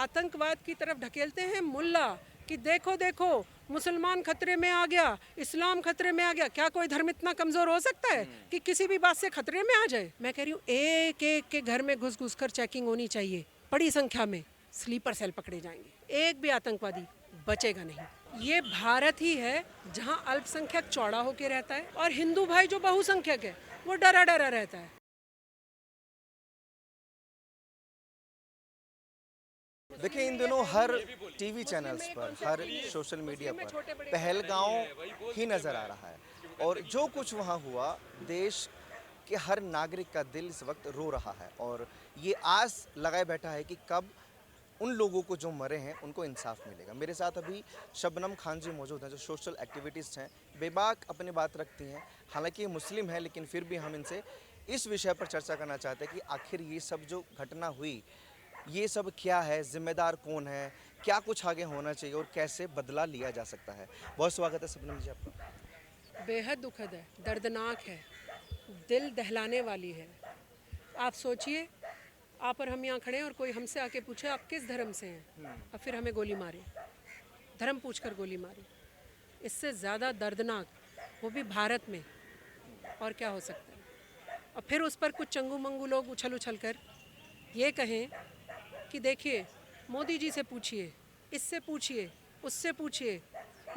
आतंकवाद की तरफ ढकेलते हैं मुल्ला कि देखो देखो मुसलमान खतरे में आ गया, इस्लाम खतरे में आ गया। क्या कोई धर्म इतना कमज़ोर हो सकता है कि किसी भी बात से खतरे में आ जाए? मैं कह रही हूँ एक एक के घर में घुस घुस कर चेकिंग होनी चाहिए, बड़ी संख्या में स्लीपर सेल पकड़े जाएंगे, एक भी आतंकवादी बचेगा नहीं। ये भारत ही है जहाँ अल्पसंख्यक चौड़ा होकर रहता है और हिंदू भाई जो बहुसंख्यक है वो डरा डरा रहता है। देखिए, इन दिनों हर टीवी चैनल्स पर, हर सोशल मीडिया पर पहलगांव ही नज़र आ रहा है और जो कुछ वहाँ हुआ, देश के हर नागरिक का दिल इस वक्त रो रहा है और ये आस लगाए बैठा है कि कब उन लोगों को जो मरे हैं उनको इंसाफ मिलेगा। मेरे साथ अभी शबनम खान जी मौजूद हैं, जो सोशल एक्टिविटीज़ हैं, बेबाक अपनी बात रखती हैं। हालांकि ये मुस्लिम है, लेकिन फिर भी हम इनसे इस विषय पर चर्चा करना चाहते हैं कि आखिर ये सब जो घटना हुई, ये सब क्या है, जिम्मेदार कौन है, क्या कुछ आगे होना चाहिए और कैसे बदला लिया जा सकता है। बहुत स्वागत है शबनम जी आपका। बेहद दुखद है, दर्दनाक है, दिल दहलाने वाली है। आप सोचिए, आप और हम यहाँ खड़े हैं और कोई हमसे आके पूछे आप किस धर्म से हैं और फिर हमें गोली मारे, धर्म पूछकर गोली मारे। इससे ज़्यादा दर्दनाक, वो भी भारत में, और क्या हो सकता है? और फिर उस पर कुछ चंगू मंगू लोग उछल उछल कर ये कहें कि देखिए मोदी जी से पूछिए, इससे पूछिए, उससे पूछिए।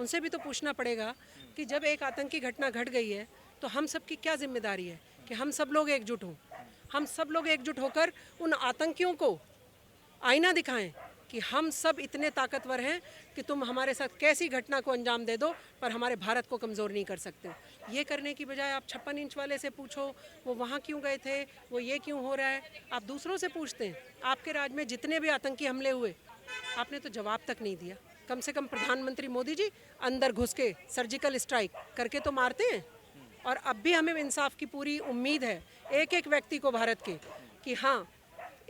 उनसे भी तो पूछना पड़ेगा कि जब एक आतंकी घटना घट गई है तो हम सब की क्या जिम्मेदारी है कि हम सब लोग एकजुट हों, हम सब लोग एकजुट होकर उन आतंकियों को आईना दिखाएं कि हम सब इतने ताकतवर हैं कि तुम हमारे साथ कैसी घटना को अंजाम दे दो पर हमारे भारत को कमज़ोर नहीं कर सकते। ये करने की बजाय आप 56 इंच वाले से पूछो वो वहाँ क्यों गए थे, वो ये क्यों हो रहा है, आप दूसरों से पूछते हैं। आपके राज्य में जितने भी आतंकी हमले हुए आपने तो जवाब तक नहीं दिया। कम से कम प्रधानमंत्री मोदी जी अंदर घुस के सर्जिकल स्ट्राइक करके तो मारते हैं। और अब भी हमें इंसाफ की पूरी उम्मीद है एक एक व्यक्ति को भारत के कि हाँ,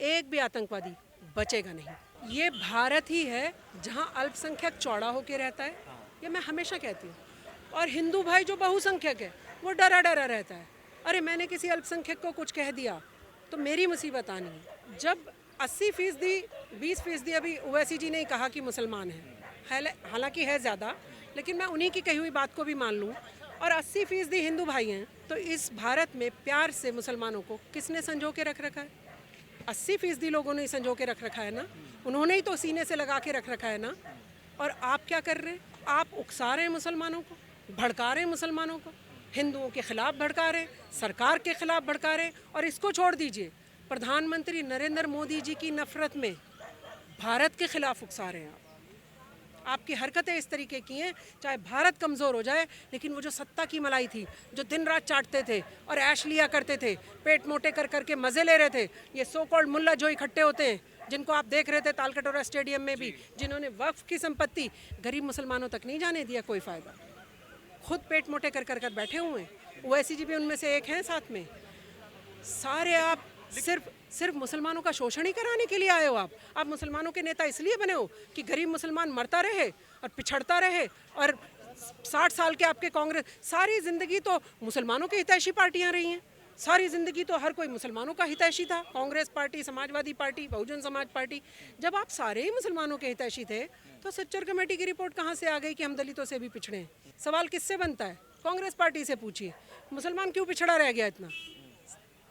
एक भी आतंकवादी बचेगा नहीं। ये भारत ही है जहाँ अल्पसंख्यक चौड़ा होकर रहता है, ये मैं हमेशा कहती हूँ, और हिंदू भाई जो बहुसंख्यक है वो डरा डरा रहता है। अरे मैंने किसी अल्पसंख्यक को कुछ कह दिया तो मेरी मुसीबत आनी है। जब 80% 20% अभी ओवैसी जी ने कहा कि मुसलमान हैं, हालांकि है ज़्यादा, लेकिन मैं उन्हीं की कही हुई बात को भी मान लूँ, और 80% हिंदू भाई हैं, तो इस भारत में प्यार से मुसलमानों को किसने संजो के रख रखा है? 80% लोगों ने संजो के रख रखा है ना, उन्होंने ही तो सीने से लगा के रख रखा है ना। और आप क्या कर रहे हैं? आप उकसा रहे हैं मुसलमानों को, भड़का रहे हैं मुसलमानों को, हिंदुओं के खिलाफ भड़का रहे हैं, सरकार के खिलाफ भड़का रहे हैं। और इसको छोड़ दीजिए, प्रधानमंत्री नरेंद्र मोदी जी की नफरत में भारत के खिलाफ उकसा रहे हैं आप। आपकी हरकतें इस तरीके की हैं, चाहे भारत कमज़ोर हो जाए, लेकिन वो जो सत्ता की मलाई थी, जो दिन रात चाटते थे और ऐश लिया करते थे, पेट मोटे कर करके मज़े ले रहे थे, ये सो कॉल्ड मुल्ला जो इकट्ठे होते हैं, जिनको आप देख रहे थे तालकटोरा स्टेडियम में भी, जिन्होंने वक्फ की संपत्ति गरीब मुसलमानों तक नहीं जाने दिया कोई फ़ायदा, खुद पेट मोटे कर कर कर बैठे हुए हैं। ओवैसी जी भी उनमें से एक हैं साथ में। सारे आप सिर्फ मुसलमानों का शोषण ही कराने के लिए आए हो। आप मुसलमानों के नेता इसलिए बने हो कि गरीब मुसलमान मरता रहे और पिछड़ता रहे। और 60 साल के आपके कांग्रेस, सारी ज़िंदगी तो मुसलमानों की हितैषी पार्टियां रही हैं, सारी ज़िंदगी तो हर कोई मुसलमानों का हितैषी था। Congress party, Samajwadi party, Bahujan Samaj party. जब आप सारे ही मुसलमानों के हितैषी थे तो सच्चर कमेटी की रिपोर्ट कहाँ से आ गई कि हम दलितों से भी पिछड़े हैं? सवाल किससे बनता है? कांग्रेस पार्टी से पूछिए, मुसलमान क्यों पिछड़ा रह गया इतना?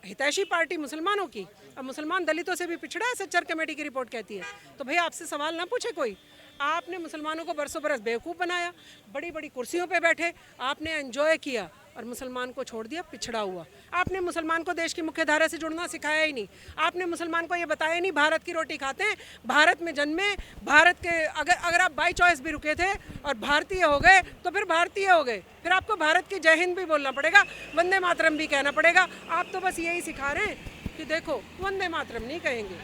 हितैषी पार्टी मुसलमानों की, अब मुसलमान दलितों से भी पिछड़ा है, सच्चर कमेटी की रिपोर्ट कहती है। तो भैया आपसे सवाल ना पूछे कोई। आपने मुसलमानों को बरसों बरस बेवकूफ़ बनाया, बड़ी बड़ी कुर्सियों पे बैठे, आपने एंजॉय किया और मुसलमान को छोड़ दिया पिछड़ा हुआ। आपने मुसलमान को देश की मुख्य धारा से जुड़ना सिखाया ही नहीं। आपने मुसलमान को ये बताया ही नहीं भारत की रोटी खाते हैं, भारत में जन्मे, भारत के अगर आप बाई चॉइस भी रुके थे और भारतीय हो गए तो फिर भारतीय हो गए। फिर आपको भारत की जय हिंद भी बोलना पड़ेगा, वंदे मातरम भी कहना पड़ेगा। आप तो बस यही सिखा रहे हैं कि देखो वंदे मातरम नहीं कहेंगे,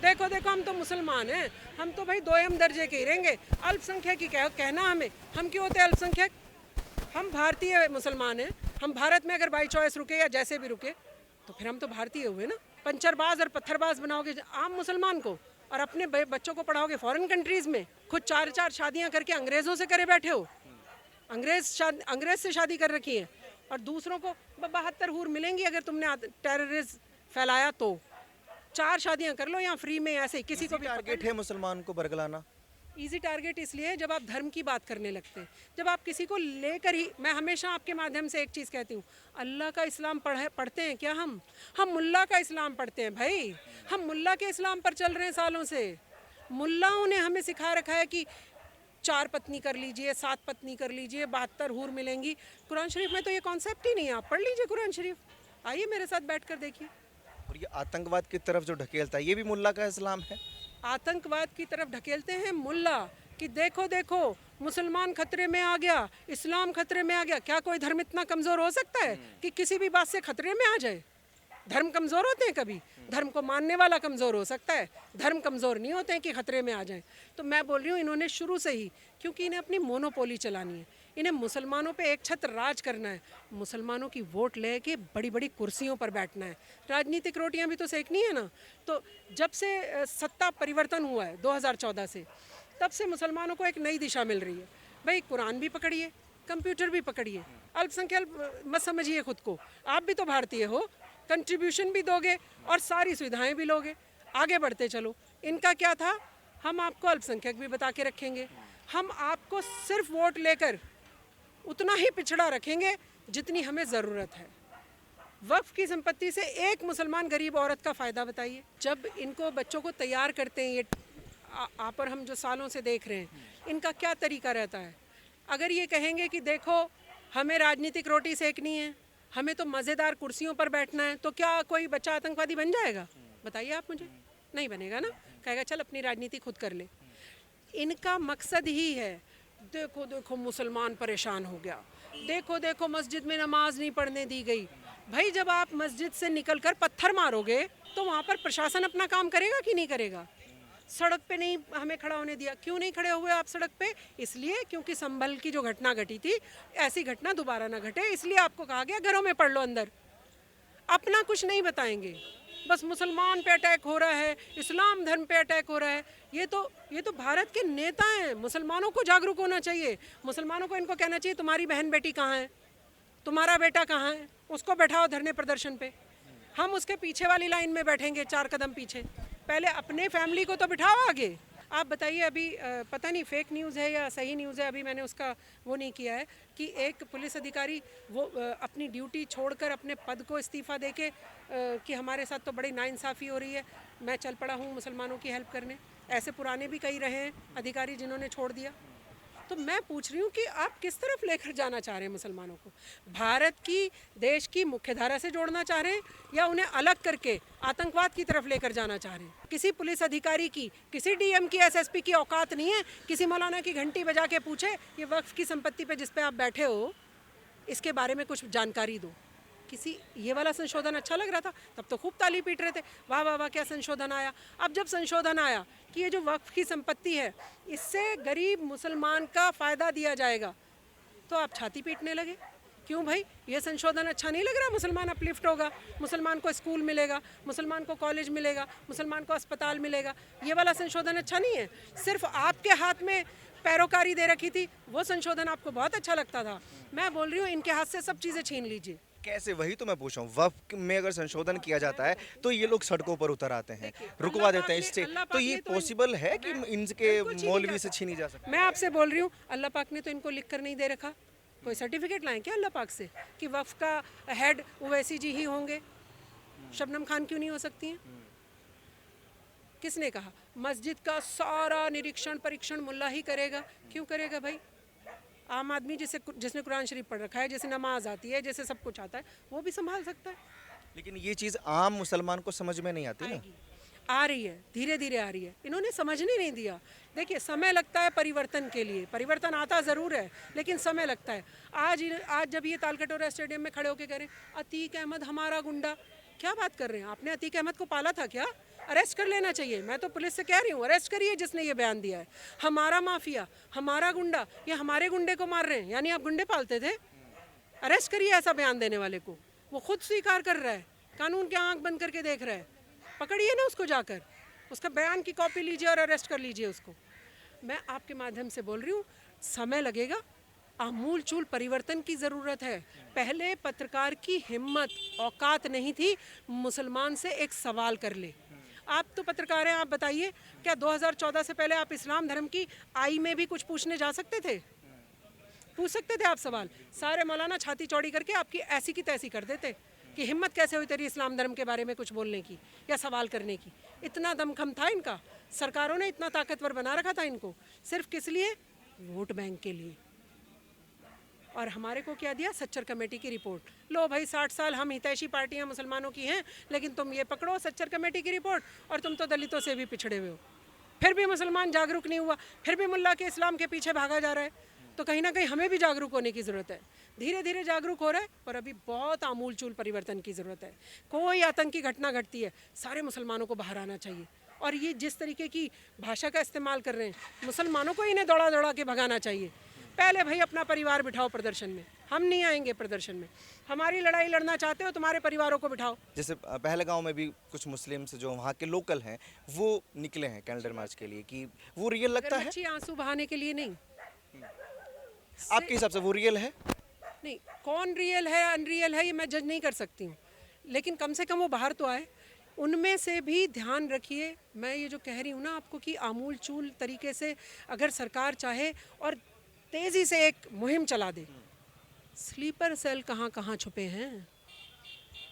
देखो देखो हम तो मुसलमान हैं, हम तो भाई दोयम दर्जे के ही रहेंगे, अल्पसंख्यक ही कहना हमें। हम क्यों होते हैं अल्पसंख्यक? हम भारतीय मुसलमान हैं। हम भारत में अगर बाई चॉइस रुके या जैसे भी रुके तो फिर हम तो भारतीय हुए ना। पंचरबाज और पत्थरबाज बनाओगे आम मुसलमान को और अपने बच्चों को पढ़ाओगे फॉरेन कंट्रीज़ में, खुद 4-4 शादियां करके अंग्रेज़ों से करे बैठे हो, अंग्रेज़ से शादी कर रखी है, और दूसरों को 72 हूर मिलेंगी अगर तुमने टेररिज्म फैलाया तो। 4 शादियां कर लो यहाँ फ्री में, ऐसे किसी को भी टारगेट है मुसलमान को बरगलाना। इजी टारगेट इसलिए है जब आप धर्म की बात करने लगते हैं, जब आप किसी को लेकर ही, मैं हमेशा आपके माध्यम से एक चीज़ कहती हूँ, अल्लाह का इस्लाम पढ़ते हैं क्या हम मुल्ला का इस्लाम पढ़ते हैं भाई। हम मुल्ला के इस्लाम पर चल रहे हैं सालों से। मुल्लाओं ने हमें सिखा रखा है कि 4 पत्नी कर लीजिए, 7 पत्नी कर लीजिए, 72 हूर मिलेंगी। कुरान शरीफ में तो ये कॉन्सेप्ट ही नहीं है। आप पढ़ लीजिए कुरान शरीफ, आइए मेरे साथ बैठ कर देखिए। और ये आतंकवाद की तरफ जो ढकेलता है, ये भी मुल्ला का इस्लाम है। आतंकवाद की तरफ ढकेलते हैं मुल्ला कि देखो देखो मुसलमान खतरे में आ गया, इस्लाम खतरे में आ गया। क्या कोई धर्म इतना कमज़ोर हो सकता है कि किसी भी बात से खतरे में आ जाए? धर्म कमज़ोर होते हैं कभी? धर्म को मानने वाला कमज़ोर हो सकता है, धर्म कमज़ोर नहीं होते हैं कि खतरे में आ जाएं। तो मैं बोल रही हूँ इन्होंने शुरू से ही, क्योंकि इन्हें अपनी मोनोपोली चलानी है, इन्हें मुसलमानों पे एक छत्र राज करना है, मुसलमानों की वोट लेके बड़ी बड़ी कुर्सियों पर बैठना है, राजनीतिक रोटियां भी तो सेकनी है ना। तो जब से सत्ता परिवर्तन हुआ है 2014 से, तब से मुसलमानों को एक नई दिशा मिल रही है। भाई कुरान भी पकड़िए, कंप्यूटर भी पकड़िए, अल्पसंख्यक मत समझिए खुद को, आप भी तो भारतीय हो, कंट्रीब्यूशन भी दोगे और सारी सुविधाएं भी लोगे, आगे बढ़ते चलो। इनका क्या था, हम आपको अल्पसंख्यक भी बता के रखेंगे, हम आपको सिर्फ वोट लेकर उतना ही पिछड़ा रखेंगे जितनी हमें ज़रूरत है। वक्फ की संपत्ति से एक मुसलमान गरीब औरत का फ़ायदा बताइए। जब इनको बच्चों को तैयार करते हैं, ये आप और हम जो सालों से देख रहे हैं, इनका क्या तरीका रहता है। अगर ये कहेंगे कि देखो हमें राजनीतिक रोटी सेकनी है, हमें तो मज़ेदार कुर्सियों पर बैठना है, तो क्या कोई बच्चा आतंकवादी बन जाएगा? बताइए आप मुझे, नहीं बनेगा ना, कहेगा चल अपनी राजनीति खुद कर ले। इनका मकसद ही है, देखो देखो मुसलमान परेशान हो गया, देखो देखो मस्जिद में नमाज नहीं पढ़ने दी गई। भाई जब आप मस्जिद से निकलकर पत्थर मारोगे तो वहाँ पर प्रशासन अपना काम करेगा कि नहीं करेगा? सड़क पे नहीं हमें खड़ा होने दिया, क्यों नहीं खड़े हुए आप सड़क पे? इसलिए क्योंकि संभल की जो घटना घटी थी, ऐसी घटना दोबारा ना घटे, इसलिए आपको कहा गया घरों में पढ़ लो अंदर। अपना कुछ नहीं बताएंगे, बस मुसलमान पे अटैक हो रहा है, इस्लाम धर्म पे अटैक हो रहा है। ये तो भारत के नेता हैं, मुसलमानों को जागरूक होना चाहिए। मुसलमानों को इनको कहना चाहिए तुम्हारी बहन बेटी कहाँ है, तुम्हारा बेटा कहाँ है, उसको बैठाओ धरने प्रदर्शन पे, हम उसके पीछे वाली लाइन में बैठेंगे 4 कदम पीछे। पहले अपने फैमिली को तो बिठाओ आगे। आप बताइए, अभी पता नहीं फेक न्यूज़ है या सही न्यूज़ है, अभी मैंने उसका वो नहीं किया है, कि एक पुलिस अधिकारी वो अपनी ड्यूटी छोड़कर अपने पद को इस्तीफ़ा देके कि हमारे साथ तो बड़ी नाइंसाफ़ी हो रही है, मैं चल पड़ा हूँ मुसलमानों की हेल्प करने। ऐसे पुराने भी कई रहे हैं अधिकारी जिन्होंने छोड़ दिया। तो मैं पूछ रही हूँ कि आप किस तरफ लेकर जाना चाह रहे हैं मुसलमानों को? भारत की, देश की मुख्यधारा से जोड़ना चाह रहे हैं या उन्हें अलग करके आतंकवाद की तरफ लेकर जाना चाह रहे हैं? किसी पुलिस अधिकारी की, किसी डीएम की, एसएसपी की औकात नहीं है किसी मौलाना की घंटी बजा के पूछे ये वक्फ की संपत्ति पे जिस पे आप बैठे हो इसके बारे में कुछ जानकारी दो। किसी ये वाला संशोधन अच्छा लग रहा था तब तो खूब ताली पीट रहे थे, वाह वाह वाह क्या संशोधन आया। अब जब संशोधन आया कि ये जो वक्फ की संपत्ति है इससे गरीब मुसलमान का फ़ायदा दिया जाएगा, तो आप छाती पीटने लगे। क्यों भाई, ये संशोधन अच्छा नहीं लग रहा? मुसलमान अपलिफ्ट होगा, मुसलमान को स्कूल मिलेगा, मुसलमान को कॉलेज मिलेगा, मुसलमान को अस्पताल मिलेगा, ये वाला संशोधन अच्छा नहीं है? सिर्फ आपके हाथ में पैरोकारी दे रखी थी, वो संशोधन आपको बहुत अच्छा लगता था। मैं बोल रही हूँ इनके हाथ से सब चीज़ें छीन लीजिए। कैसे, वही तो मैं पूछ रहा हूँ। वक्फ में अगर संशोधन किया जाता है तो ये लोग सड़कों पर उतर आते हैं, रुकवा देते हैं इससे, तो ये पॉसिबल है कि इनके मौलवी से छीनी जा सके? मैं आपसे बोल रही हूँ अल्लाह पाक ने तो इनको लिख कर नहीं दे रखा, कोई सर्टिफिकेट लाएं क्या अल्लाह पाक से कि वक्फ का हेड ओवैसी जी ही होंगे, शबनम खान क्यों नहीं हो सकती हैं? किसने कहा? मस्जिद का सारा निरीक्षण परीक्षण मुल्ला ही करेगा। क्यों करेगा भाई? आम आदमी जिसने कुरान शरीफ पढ़ रखा है, जिसे नमाज आती है, जैसे सब कुछ आता है, वो भी संभाल सकता है। लेकिन ये चीज़ आम मुसलमान को समझ में नहीं आती ना। आ रही है, धीरे धीरे आ रही है, इन्होंने समझने नहीं दिया। देखिए समय लगता है परिवर्तन के लिए, परिवर्तन आता ज़रूर है लेकिन समय लगता है। आज जब ये तालकटोरा स्टेडियम में खड़े होकर कह रहे हैं अतीक अहमद हमारा गुंडा, क्या बात कर रहे हैं? आपने अतीक अहमद को पाला था क्या? अरेस्ट कर लेना चाहिए। मैं तो पुलिस से कह रही हूँ अरेस्ट करिए जिसने ये बयान दिया है। हमारा माफिया, हमारा गुंडा, ये हमारे गुंडे को मार रहे हैं, यानी आप गुंडे पालते थे? अरेस्ट करिए ऐसा बयान देने वाले को, वो खुद स्वीकार कर रहा है, कानून की आंख बंद करके देख रहा है। पकड़िए ना उसको, जाकर उसका बयान की कॉपी लीजिए और अरेस्ट कर लीजिए उसको। मैं आपके माध्यम से बोल रही हूँ समय लगेगा, आमूल चूल परिवर्तन की ज़रूरत है। पहले पत्रकार की हिम्मत, औकात नहीं थी मुसलमान से एक सवाल कर ले। आप तो पत्रकार हैं, आप बताइए, क्या 2014 से पहले आप इस्लाम धर्म की आई में भी कुछ पूछने जा सकते थे? पूछ सकते थे आप सवाल? सारे मौलाना छाती चौड़ी करके आपकी ऐसी की तैसी कर देते कि हिम्मत कैसे हुई तेरी इस्लाम धर्म के बारे में कुछ बोलने की या सवाल करने की। इतना दमखम था इनका, सरकारों ने इतना ताकतवर बना रखा था इनको, सिर्फ किस लिए? वोट बैंक के लिए। और हमारे को क्या दिया? सच्चर कमेटी की रिपोर्ट। लो भाई 60 साल हम हितैषी पार्टियां मुसलमानों की हैं, लेकिन तुम ये पकड़ो सच्चर कमेटी की रिपोर्ट, और तुम तो दलितों से भी पिछड़े हुए हो। फिर भी मुसलमान जागरूक नहीं हुआ, फिर भी मुल्ला के इस्लाम के पीछे भागा जा रहा है। तो कहीं ना कहीं हमें भी जागरूक होने की ज़रूरत है। धीरे धीरे जागरूक हो रहा है, और अभी बहुत आमूल चूल परिवर्तन की ज़रूरत है। कोई आतंकी घटना घटती है, सारे मुसलमानों को बाहर आना चाहिए। और ये जिस तरीके की भाषा का इस्तेमाल कर रहे हैं, मुसलमानों को इन्हें दौड़ा दौड़ा के भगाना चाहिए। पहले भाई अपना परिवार बिठाओ प्रदर्शन में, हम नहीं आएंगे प्रदर्शन में। हमारी लड़ाई लड़ना चाहते हो, तुम्हारे परिवारों को बिठाओ। जैसे पहलगांव में भी कुछ मुस्लिम्स जो वहाँ के लोकल हैं वो निकले हैं कैंडल मार्च के लिए, कि वो रियल लगता है? बच्ची आंसू बहाने के लिए नहीं। आपके हिसाब से वो रियल है? नहीं, कौन रियल है अनरियल है ये मैं जज नहीं कर सकती हूँ, लेकिन कम से कम वो बाहर तो आए। उनमें से भी ध्यान रखिए, मैं ये जो कह रही हूँ ना आपको, कि आमूल चूल तरीके से अगर सरकार चाहे और तेज़ी से एक मुहिम चला दे। स्लीपर सेल कहाँ कहाँ छुपे हैं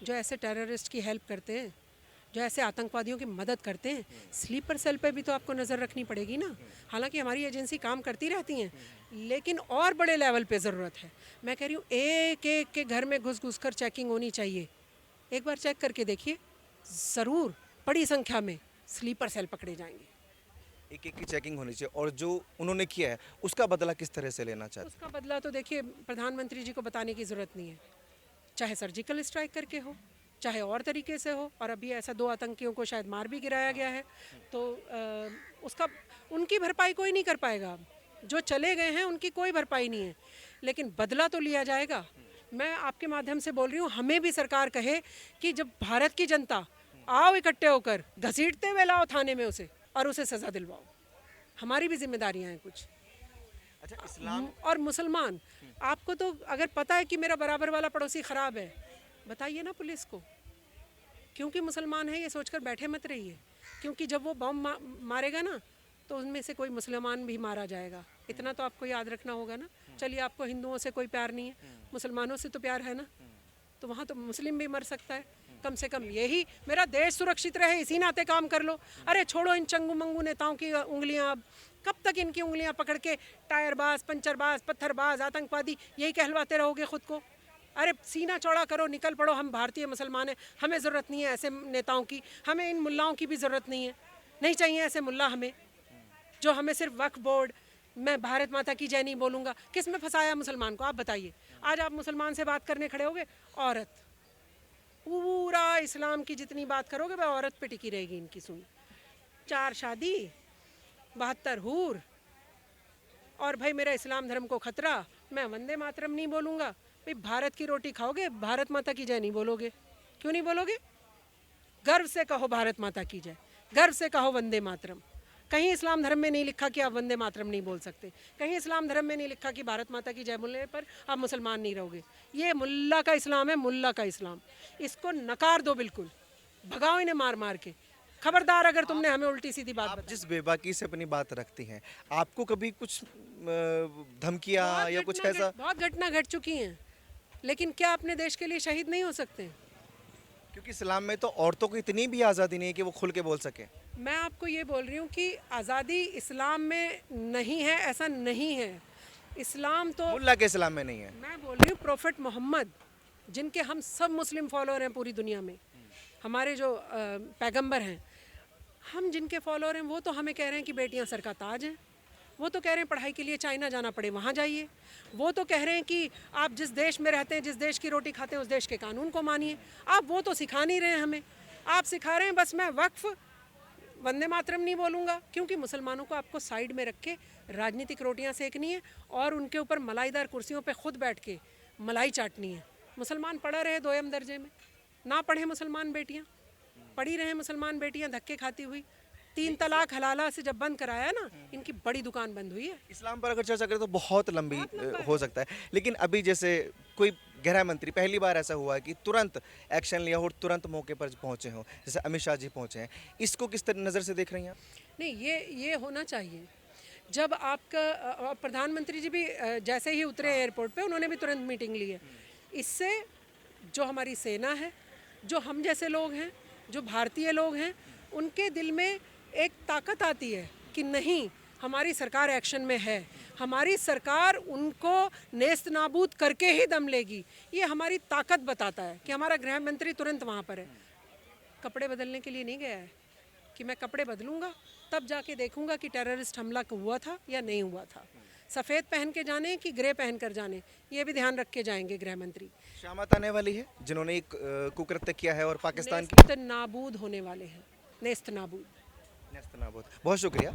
जो ऐसे टेररिस्ट की हेल्प करते हैं, जो ऐसे आतंकवादियों की मदद करते हैं। स्लीपर सेल पे भी तो आपको नज़र रखनी पड़ेगी ना। हालांकि हमारी एजेंसी काम करती रहती हैं, लेकिन और बड़े लेवल पे ज़रूरत है। मैं कह रही हूँ एक एक के घर में घुस घुस कर चेकिंग होनी चाहिए। एक बार चेक करके देखिए, ज़रूर बड़ी संख्या में स्लीपर सेल पकड़े जाएंगे। एक एक की चेकिंग होनी चाहिए, और जो उन्होंने किया है उसका बदला किस तरह से लेना चाहते उसका बदला तो देखिए प्रधानमंत्री जी को बताने की ज़रूरत नहीं है, चाहे सर्जिकल स्ट्राइक करके हो, चाहे और तरीके से हो। और अभी ऐसा 2 आतंकियों को शायद मार भी गिराया गया है, तो उसका उनकी भरपाई कोई नहीं कर पाएगा। जो चले गए हैं उनकी कोई भरपाई नहीं है, लेकिन बदला तो लिया जाएगा। मैं आपके माध्यम से बोल रही हूँ, हमें भी सरकार कहे कि जब भारत की जनता आओ इकट्ठे होकर, घसीटते हुए लाओ थाने में उसे और उसे सज़ा दिलवाओ। हमारी भी जिम्मेदारियाँ हैं कुछ। अच्छा, इस्लाम और मुसलमान, आपको तो अगर पता है कि मेरा बराबर वाला पड़ोसी ख़राब है, बताइए ना पुलिस को। क्योंकि मुसलमान है ये सोचकर बैठे मत रहिए, क्योंकि जब वो बम मारेगा ना तो उनमें से कोई मुसलमान भी मारा जाएगा। इतना तो आपको याद रखना होगा ना। चलिए, आपको हिंदुओं से कोई प्यार नहीं है, मुसलमानों से तो प्यार है ना, तो वहाँ तो मुस्लिम भी मर सकता है। कम से कम यही, मेरा देश सुरक्षित रहे, इसी नाते काम कर लो। अरे छोड़ो इन चंगू मंगू नेताओं की उंगलियां। अब कब तक इनकी उंगलियां पकड़ के टायरबाज, पंचरबाज, पत्थरबाज, आतंकवादी यही कहलवाते रहोगे खुद को? अरे सीना चौड़ा करो, निकल पड़ो। हम भारतीय मुसलमान हैं, हमें ज़रूरत नहीं है ऐसे नेताओं की, हमें इन मुल्लाओं की भी ज़रूरत नहीं है। नहीं चाहिए ऐसे मुल्ला हमें, जो हमें सिर्फ वक्फ बोर्ड, मैं भारत माता की जय नहीं बोलूँगा। किस में फंसाया मुसलमान को, आप बताइए। आज आप मुसलमान से बात करने खड़े होगे, औरत, पूरा इस्लाम की जितनी बात करोगे वह औरत पे टिकी रहेगी इनकी। सुन, 4 शादी, 72 हूर, और भाई मेरा इस्लाम धर्म को खतरा, मैं वंदे मातरम नहीं बोलूँगा। भाई भारत की रोटी खाओगे, भारत माता की जय नहीं बोलोगे। क्यों नहीं बोलोगे? गर्व से कहो भारत माता की जय, गर्व से कहो वंदे मातरम। कहीं इस्लाम धर्म में नहीं लिखा कि आप वंदे मातरम नहीं बोल सकते, कहीं इस्लाम धर्म में नहीं लिखा कि भारत माता की जय बोलने पर आप मुसलमान नहीं रहोगे। ये मुल्ला का इस्लाम है, मुल्ला का इस्लाम। इसको नकार दो बिल्कुल, भगाओ इन्हें मार मार के। खबरदार अगर तुमने हमें उल्टी सीधी बात आप बताई। जिस बेबाकी से अपनी बात रखती हैं, आपको कभी कुछ धमकियां या कुछ ऐसा? बहुत घटना घट चुकी हैं, लेकिन क्या अपने देश के लिए शहीद नहीं हो सकते? क्योंकि इस्लाम में तो औरतों को इतनी भी आज़ादी नहीं है कि वो खुल के बोल सके। मैं आपको ये बोल रही हूँ कि आज़ादी इस्लाम में नहीं है, ऐसा नहीं है। इस्लाम तो मुल्ला के इस्लाम में नहीं है। मैं बोल रही हूँ प्रोफेट मोहम्मद, जिनके हम सब मुस्लिम फॉलोअर हैं पूरी दुनिया में, हमारे जो पैगंबर हैं, हम जिनके फॉलोअर हैं, वो तो हमें कह रहे हैं कि बेटियां सर का ताज हैं। वो तो कह रहे हैं पढ़ाई के लिए चाइना जाना पड़े वहाँ जाइए। वो तो कह रहे हैं कि आप जिस देश में रहते हैं, जिस देश की रोटी खाते हैं, उस देश के कानून को मानिए। आप वो तो सिखा नहीं रहे हैं हमें। आप सिखा रहे हैं बस मैं वक्फ, वंदे मातरम नहीं बोलूँगा, क्योंकि मुसलमानों को आपको साइड में रख के राजनीतिक रोटियां सेकनी है और उनके ऊपर मलाईदार कुर्सियों पे खुद बैठ के मलाई चाटनी है। मुसलमान पढ़ा रहे 2ym दर्जे में, ना पढ़े मुसलमान बेटियां, पढ़ी रहे मुसलमान बेटियां धक्के खाती हुई। 3 तलाक हलाला से जब बंद कराया ना, इनकी बड़ी दुकान बंद हुई है। इस्लाम पर अगर चर्चा करें तो बहुत लंबी हो सकता है, लेकिन अभी जैसे कोई गृह मंत्री पहली बार ऐसा हुआ है कि तुरंत एक्शन लिया और तुरंत मौके पर पहुंचे हों, जैसे अमित शाह जी पहुंचे हैं, इसको किस नज़र से देख रही हैं आप? नहीं, ये होना चाहिए। जब आपका प्रधानमंत्री जी भी जैसे ही उतरे एयरपोर्ट पे उन्होंने भी तुरंत मीटिंग ली है। इससे जो हमारी सेना है, जो हम जैसे लोग हैं, जो भारतीय लोग हैं, उनके दिल में एक ताकत आती है कि नहीं, हमारी सरकार एक्शन में है, हमारी सरकार उनको नेस्त नाबूद करके ही दम लेगी। ये हमारी ताकत बताता है कि हमारा गृह मंत्री तुरंत वहाँ पर है। कपड़े बदलने के लिए नहीं गया है कि मैं कपड़े बदलूंगा तब जाके देखूंगा कि टेररिस्ट हमला हुआ था या नहीं हुआ था। सफ़ेद पहन के जाने कि ग्रे पहन कर जाने, ये भी ध्यान रख के जाएंगे गृह मंत्री। शामत आने वाली है जिन्होंने एक कुकृत्य किया है और पाकिस्तान की नेस्त नाबूद होने वाले हैं, नेस्त नाबूद। नेस्तनाबूद। बहुत शुक्रिया।